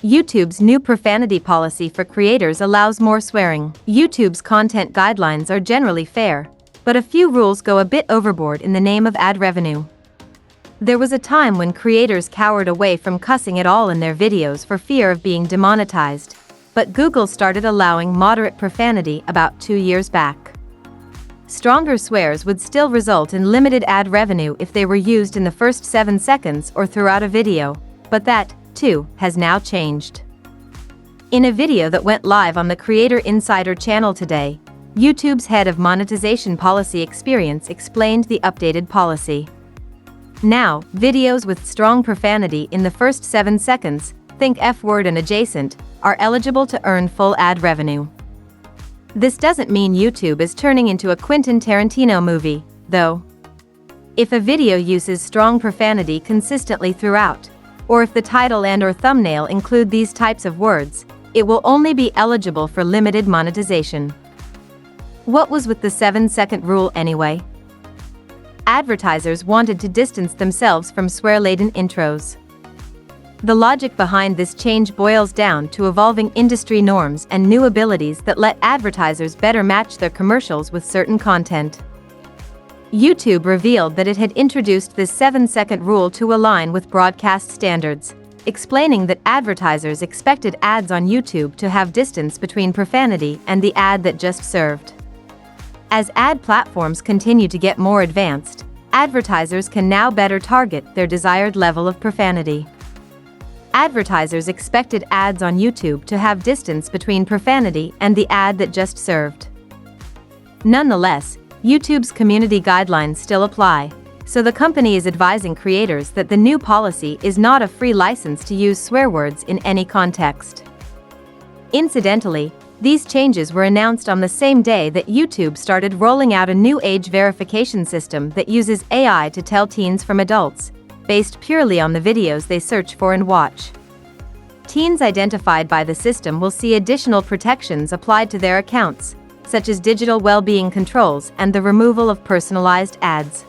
YouTube's new profanity policy for creators allows more swearing. YouTube's content guidelines are generally fair, but a few rules go a bit overboard in the name of ad revenue. There was a time when creators cowered away from cussing at all in their videos for fear of being demonetized, but Google started allowing moderate profanity about 2 years back. Stronger swears would still result in limited ad revenue if they were used in the first 7 seconds or throughout a video, but that, too, has now changed. In a video that went live on the Creator Insider channel today, YouTube's head of monetization policy Experience explained the updated policy. Now, videos with strong profanity in the first 7 seconds, think F-word and adjacent, are eligible to earn full ad revenue. This doesn't mean YouTube is turning into a Quentin Tarantino movie, though. If a video uses strong profanity consistently throughout, or if the title and/or thumbnail include these types of words, it will only be eligible for limited monetization. What was with the 7-second rule anyway? Advertisers wanted to distance themselves from swear-laden intros. The logic behind this change boils down to evolving industry norms and new abilities that let advertisers better match their commercials with certain content. YouTube revealed that it had introduced this 7-second rule to align with broadcast standards, explaining that advertisers expected ads on YouTube to have distance between profanity and the ad that just served. As ad platforms continue to get more advanced, advertisers can now better target their desired level of profanity. Advertisers expected ads on YouTube to have distance between profanity and the ad that just served. Nonetheless, YouTube's community guidelines still apply, so the company is advising creators that the new policy is not a free license to use swear words in any context. Incidentally, these changes were announced on the same day that YouTube started rolling out a new age verification system that uses AI to tell teens from adults, based purely on the videos they search for and watch. Teens identified by the system will see additional protections applied to their accounts, such as digital well-being controls and the removal of personalized ads.